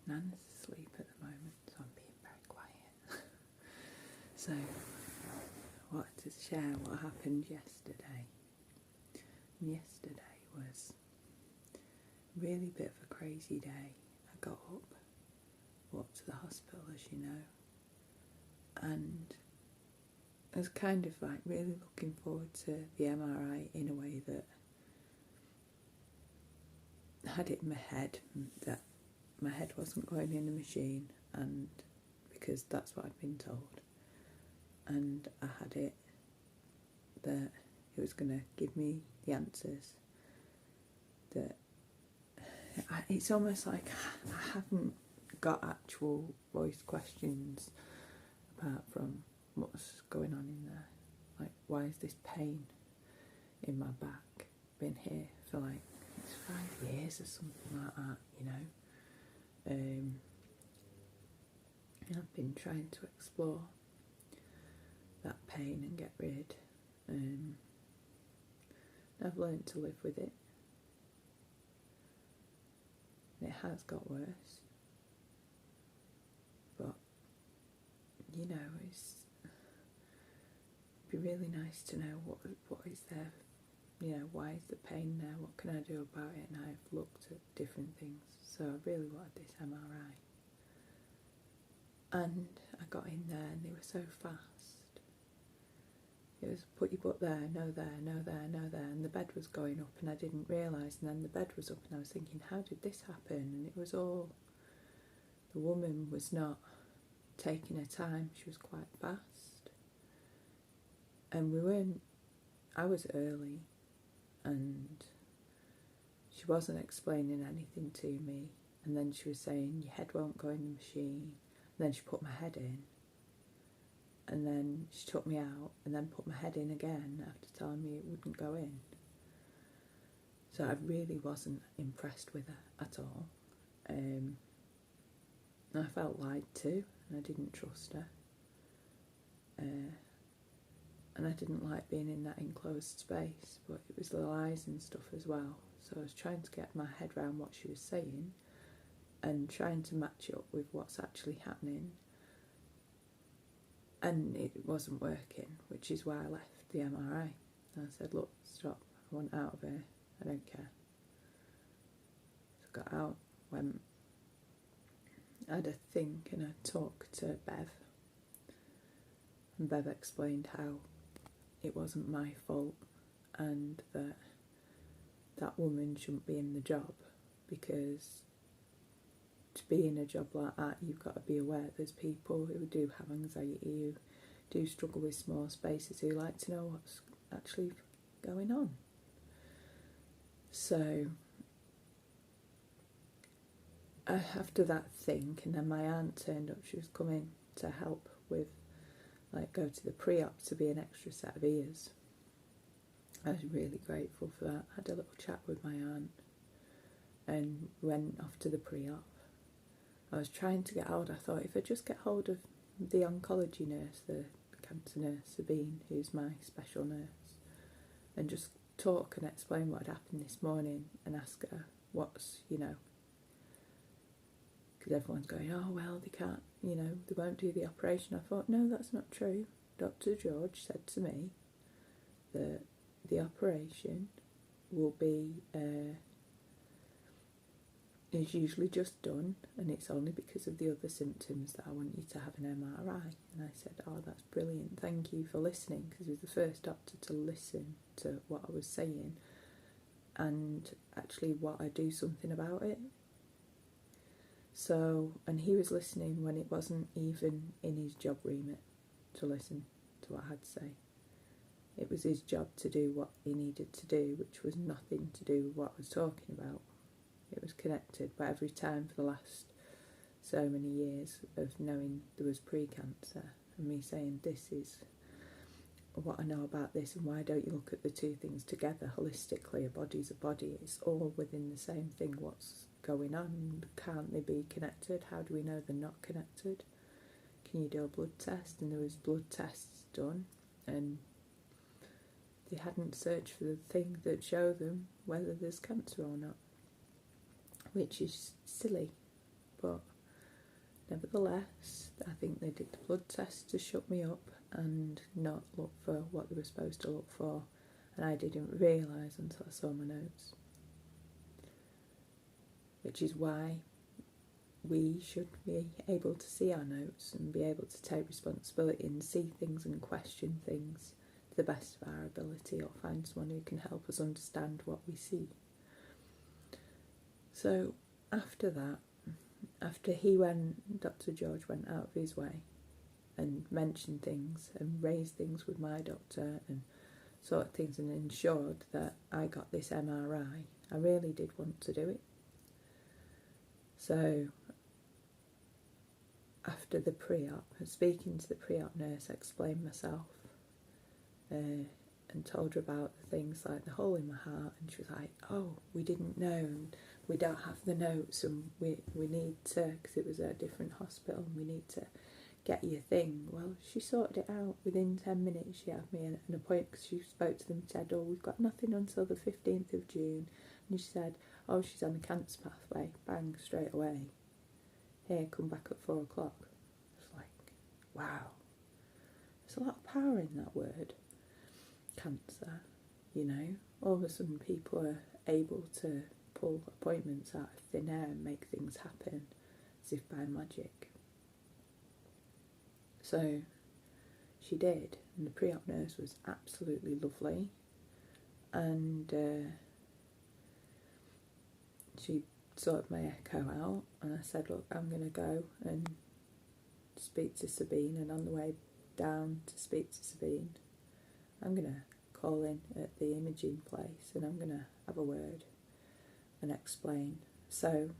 Nana's asleep at the moment, so I'm being very quiet. So, I wanted to share what happened yesterday. And yesterday was really a bit of a crazy day. I got up, walked to the hospital, as you know, and I was kind of like really looking forward to the MRI in a way that I had it in my head that my head wasn't going in the machine, and because that's what I'd been told, and I had it that it was going to give me the answers. That it's almost like I haven't got actual voice questions apart from what's going on in there. Like, why is this pain in my back been here for like it's 5 years or something like that, you know? And I've been trying to explore that pain and get rid. I've learned to live with it. It has got worse, but you know, it'd be really nice to know what is there. You know, why is the pain there? What can I do about it? And I've looked at different things. So I really wanted this MRI. And I got in there and they were so fast. It was put your butt there, no there, no there, no there. And the bed was going up and I didn't realise. And then the bed was up and I was thinking, how did this happen? And it was all, the woman was not taking her time. She was quite fast. And I was early. And she wasn't explaining anything to me. And then she was saying, your head won't go in the machine. And then she put my head in. And then she took me out and then put my head in again after telling me it wouldn't go in. So I really wasn't impressed with her at all. And I felt lied to and I didn't trust her. And I didn't like being in that enclosed space, but it was the lies and stuff as well. So I was trying to get my head around what she was saying and trying to match it up with what's actually happening. And it wasn't working, which is why I left the MRI. And I said, look, stop, I want out of here, I don't care. So I got out, went, I had a think and I talked to Bev. And Bev explained how it wasn't my fault and that woman shouldn't be in the job, because to be in a job like that you've got to be aware there's people who do have anxiety, who do struggle with small spaces, who like to know what's actually going on. So after that thing, and then my aunt turned up, she was coming to help with like go to the pre-op to be an extra set of ears. I was really grateful for that. I had a little chat with my aunt and went off to the pre-op. I was trying to get hold, I thought if I just get hold of the oncology nurse, the cancer nurse, Sabine, who's my special nurse, and just talk and explain what had happened this morning and ask her what's, you know, because everyone's going, oh well, they can't, you know, they won't do the operation. I thought, no, that's not true. Dr. George said to me that the operation will be is usually just done, and it's only because of the other symptoms that I want you to have an MRI. And I said, oh, that's brilliant, thank you for listening, because he was the first doctor to listen to what I was saying and actually what I do something about it. So, and he was listening when it wasn't even in his job remit to listen to what I had to say. It was his job to do what he needed to do, which was nothing to do with what I was talking about. It was connected, but every time for the last so many years of knowing there was pre-cancer and me saying, this is what I know about this, and why don't you look at the two things together holistically? A body's a body, it's all within the same thing. What's going on? Can't they be connected? How do we know they're not connected? Can you do a blood test? And there was blood tests done, and they hadn't searched for the thing that showed them whether there's cancer or not, which is silly, but Nevertheless, I think they did the blood test to shut me up and not look for what they were supposed to look for, and I didn't realise until I saw my notes. Which is why we should be able to see our notes and be able to take responsibility and see things and question things to the best of our ability, or find someone who can help us understand what we see. So after that, after Dr. George went out of his way and mentioned things and raised things with my doctor and sorted things and ensured that I got this MRI, I really did want to do it. So after the pre-op, speaking to the pre-op nurse, I explained myself and told her about the things like the hole in my heart, and she was like, oh, we didn't know, and we don't have the notes, and we need to, because it was at a different hospital, and we need to get your thing. Well, she sorted it out. Within 10 minutes she had me an appointment, because she spoke to them and said, oh, we've got nothing until the 15th of June, and she said, oh, she's on the cancer pathway, bang, straight away. Here, come back at 4 o'clock. It's like, wow. There's a lot of power in that word, cancer, you know. All of a sudden people are able to pull appointments out of thin air and make things happen as if by magic. So she did, and the pre-op nurse was absolutely lovely, and she sorted my echo out, and I said, look, I'm going to go and speak to Sabine, and on the way down to speak to Sabine, I'm going to call in at the imaging place and I'm going to have a word and explain. So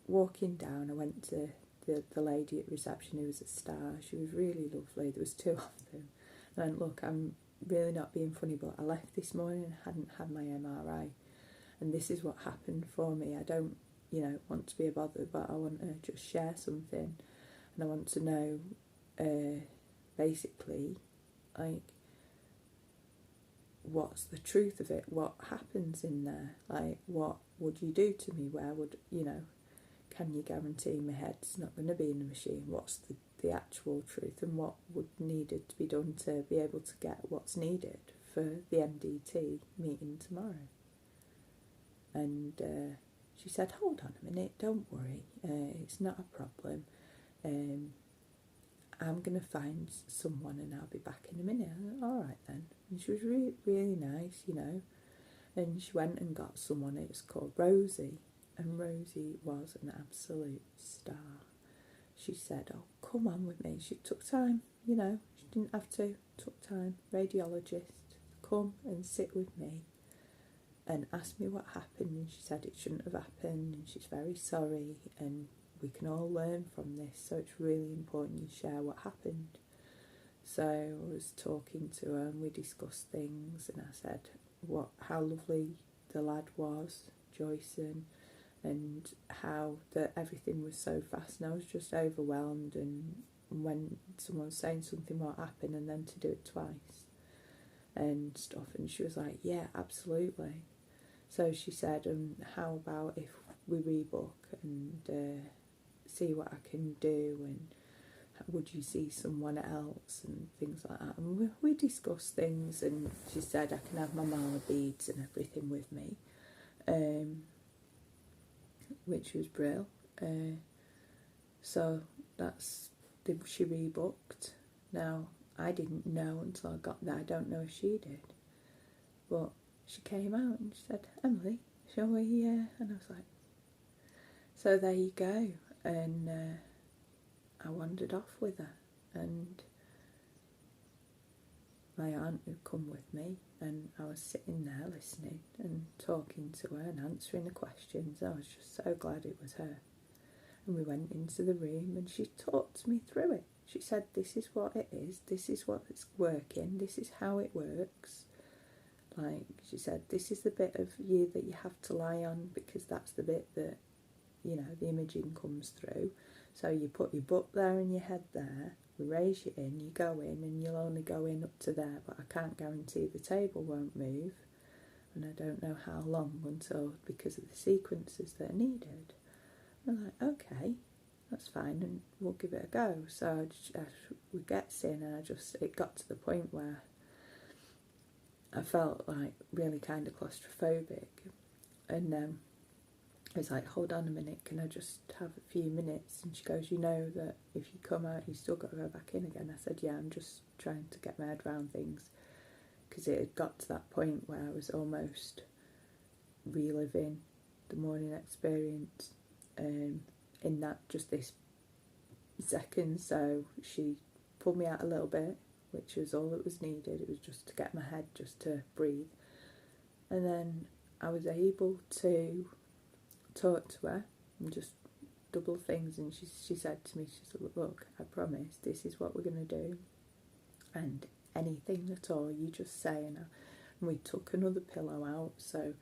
walking down, I went to the lady at reception who was a star. She was really lovely. There was 2 of them. And I went, look, I'm really not being funny, but I left this morning and hadn't had my MRI, and this is what happened for me. I don't, want to be a bother, but I want to just share something, and I want to know, basically, like, what's the truth of it? What happens in there? Like, what would you do to me? Where would, can you guarantee my head's not going to be in the machine? What's the actual truth, and what would needed to be done to be able to get what's needed for the MDT meeting tomorrow? And she said, hold on a minute, don't worry, it's not a problem. I'm going to find someone and I'll be back in a minute. I went, all right then. And she was really, really nice, and she went and got someone. It was called Rosie, and Rosie was an absolute star. She said, oh, come on with me. She took time, she didn't have to, took time. Radiologist, come and sit with me and ask me what happened. And she said it shouldn't have happened, and she's very sorry, and we can all learn from this, so it's really important you share what happened. So I was talking to her and we discussed things, and I said how lovely the lad was, Joyson, and how that everything was so fast, and I was just overwhelmed, and when someone's saying something what happened and then to do it twice and stuff, and she was like, yeah, absolutely. So she said, how about if we rebook and see what I can do, and would you see someone else and things like that. And we discussed things, and she said I can have my mala beads and everything with me, which was brilliant. So she rebooked. Now, I didn't know until I got there. I don't know if she did, but she came out and she said, Emily, shall we, and I was like, so there you go. And I wandered off with her, and my aunt had come with me, and I was sitting there listening and talking to her and answering the questions. I was just so glad it was her. And we went into the room and she talked me through it. She said, this is what it is, this is what's working, this is how it works. Like, she said, this is the bit of you that you have to lie on, because that's the bit that, the imaging comes through. So you put your butt there and your head there, we raise you in, you go in, and you'll only go in up to there, but I can't guarantee the table won't move, and I don't know how long until, because of the sequences that are needed. I'm like, okay. that's fine, and we'll give it a go. So we get in, and it got to the point where I felt like really kind of claustrophobic, and I was like, hold on a minute, can I just have a few minutes? And she goes, you know that if you come out, you still got to go back in again. I said, yeah, I'm just trying to get my head around things, because it had got to that point where I was almost reliving the morning experience in that just this second. So she pulled me out a little bit, which was all that was needed. It was just to get my head just to breathe, and then I was able to talk to her and just double things. And she said to me, she said, look, I promise this is what we're going to do, and anything at all you just say. And we took another pillow out, so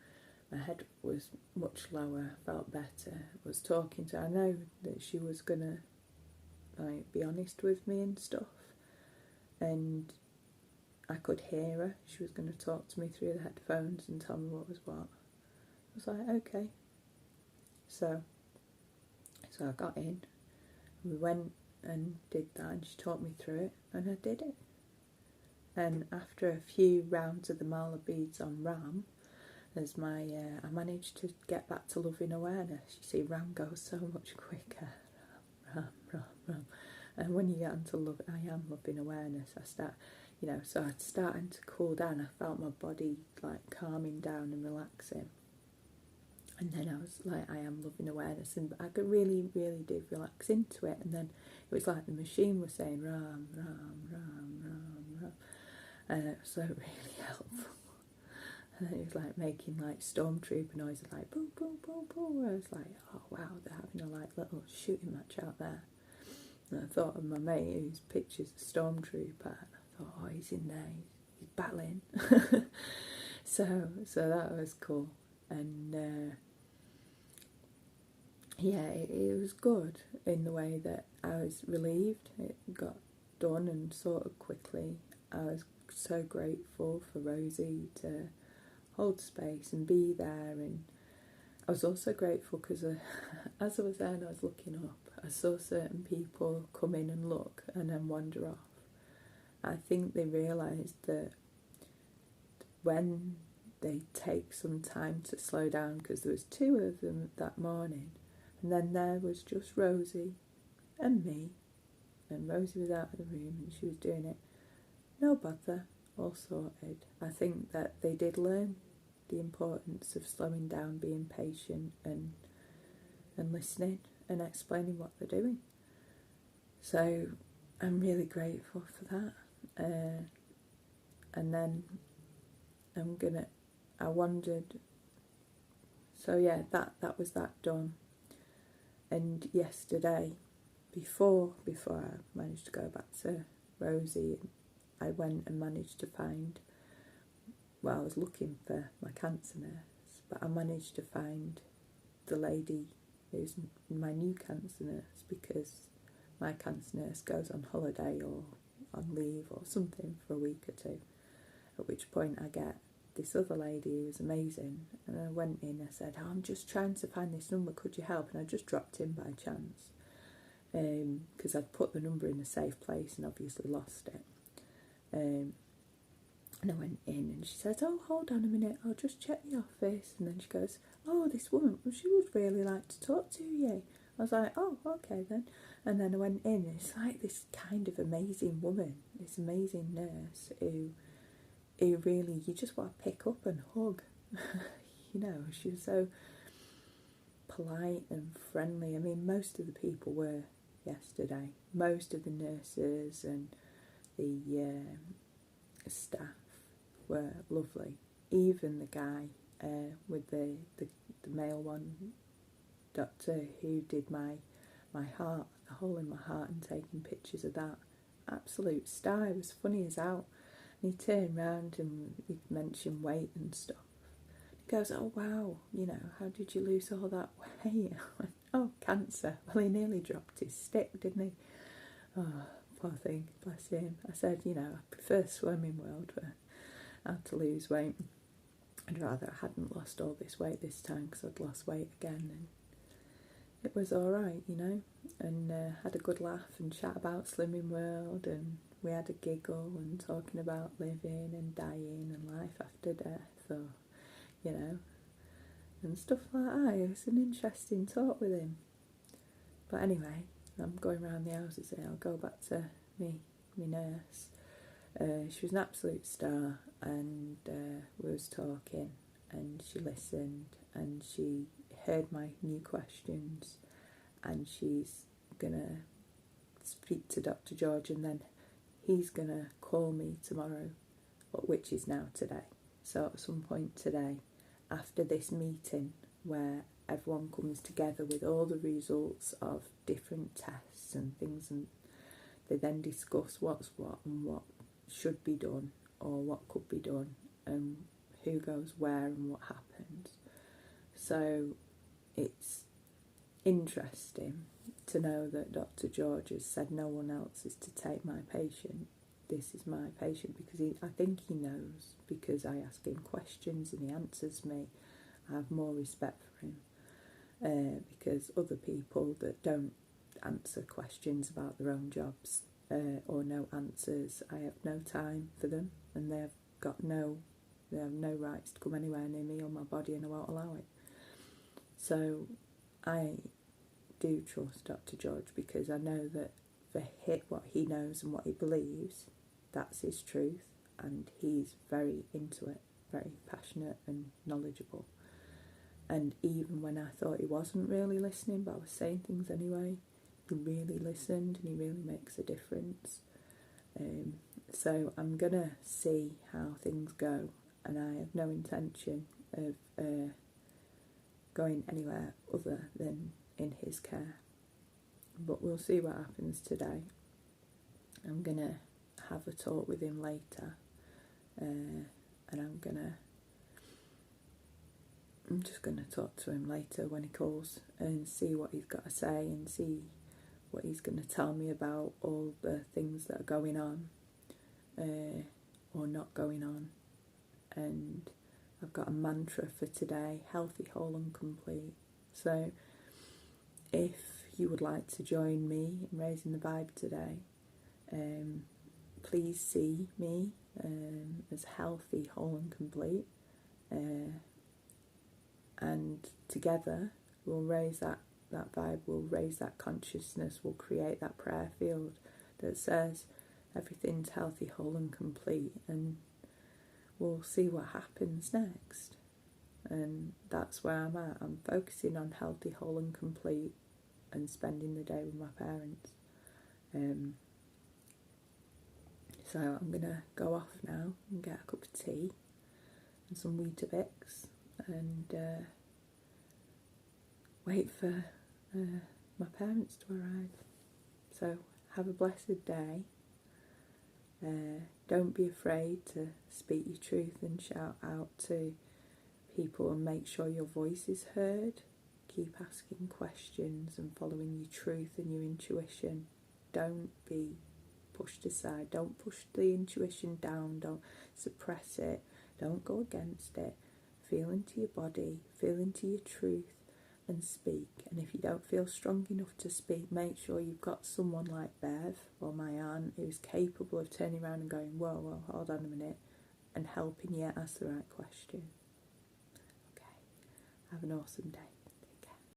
my head was much lower, felt better. I was talking to her. I know that she was gonna like be honest with me and stuff, and I could hear her. She was going to talk to me through the headphones and tell me what was what. I was like, okay. So I got in, we went and did that, and she taught me through it, and I did it. And after a few rounds of the mala beads on Ram, as I managed to get back to loving awareness. You see, Ram goes so much quicker. Ram, Ram, Ram. And when you get onto I am loving awareness, I start, so I'd starting to cool down. I felt my body like calming down and relaxing. And then I was like, I am loving awareness, and I could really, really did relax into it. And then it was like the machine was saying Ram, Ram, Ram, Ram, Ram, and it was so really helpful. And then it was like making like stormtrooper noises, like boom, boom, boom, boom. I was like, oh wow, they're having a like little shooting match out there. And I thought of my mate whose picture's a stormtrooper. And I thought, oh, he's in there, he's battling. so that was cool. And yeah, it was good in the way that I was relieved. It got done and sort of quickly. I was so grateful for Rosie to hold space and be there, and I was also grateful because as I was there and I was looking up, I saw certain people come in and look and then wander off. I think they realised that when they take some time to slow down, because there was 2 of them that morning, and then there was just Rosie and me, and Rosie was out of the room and she was doing it, no bother, all sorted. I think that they did learn the importance of slowing down, being patient and listening and explaining what they're doing. So I'm really grateful for that. And then I wondered, so yeah, that was that done. And yesterday, before I managed to go back to Rosie, I went and managed to find, I was looking for my cancer nurse, but I managed to find the lady who's my new cancer nurse, because my cancer nurse goes on holiday or on leave or something for a week or 2, at which point I get this other lady who was amazing. And I went in, I said, I'm just trying to find this number, could you help? And I just dropped in by chance, because I'd put the number in a safe place and obviously lost it. And I went in and she says, oh, hold on a minute, I'll just check the office. And then she goes, oh, this woman, she would really like to talk to you. I was like, oh, okay then. And then I went in, and it's like this kind of amazing woman, this amazing nurse who really, you just want to pick up and hug. She was so polite and friendly. I mean, most of the people were yesterday. Most of the nurses and the staff were lovely. Even the guy with the male one, doctor, who did my heart, the hole in my heart, and taking pictures of that. Absolute star. It was funny as hell. And he turned round and he mentioned weight and stuff. He goes, oh wow, how did you lose all that weight? I went, oh, cancer. Well, he nearly dropped his stick, didn't he? Oh, poor thing, bless him. I said, I prefer Swimming World for how to lose weight. I'd rather I hadn't lost all this weight this time, because I'd lost weight again. And it was alright, you know, and had a good laugh and chat about Slimming World, and we had a giggle and talking about living and dying and life after death, or, you know, and stuff like that. It was an interesting talk with him. But anyway, I'm going round the houses here. I'll go back to me nurse. She was an absolute star, and we was talking, and she listened, and she heard my new questions, and she's gonna speak to Dr. George, and then he's gonna call me tomorrow, which is now today. So at some point today, after this meeting where everyone comes together with all the results of different tests and things, and they then discuss what's what and what should be done or what could be done and who goes where and what happens. So it's interesting to know that Dr. George has said no one else is to take my patient. This is my patient, because I think he knows, because I ask him questions and he answers me. I have more respect for him, because other people that don't answer questions about their own jobs or no answers, I have no time for them, and they have no rights to come anywhere near me or my body, and I won't allow it. So I do trust Dr. George, because I know that for what he knows and what he believes, that's his truth, and he's very into it, very passionate and knowledgeable. And even when I thought he wasn't really listening, but I was saying things anyway, he really listened, and he really makes a difference. So I'm gonna see how things go, and I have no intention of going anywhere other than in his care. But we'll see what happens today. I'm gonna have a talk with him later, and I'm just gonna talk to him later when he calls and see what he's got to say, and see what he's going to tell me about all the things that are going on or not going on. And I've got a mantra for today: healthy, whole and complete. So if you would like to join me in raising the vibe today, please see me as healthy, whole and complete, and together we'll raise that vibe, we'll raise that consciousness, we'll create that prayer field that says everything's healthy, whole and complete, and we'll see what happens next. And that's where I'm at. I'm focusing on healthy, whole and complete, and spending the day with my parents. So I'm gonna go off now and get a cup of tea and some Weetabix, and wait for my parents to arrive. So have a blessed day. Don't be afraid to speak your truth and shout out to people, and make sure your voice is heard. Keep asking questions and following your truth and your intuition. Don't be pushed aside. Don't push the intuition down. Don't suppress it. Don't go against it. Feel into your body. Feel into your truth and speak. And if you don't feel strong enough to speak, make sure you've got someone like Bev or my aunt who's capable of turning around and going, whoa, hold on a minute, and helping you ask the right question. Okay, have an awesome day.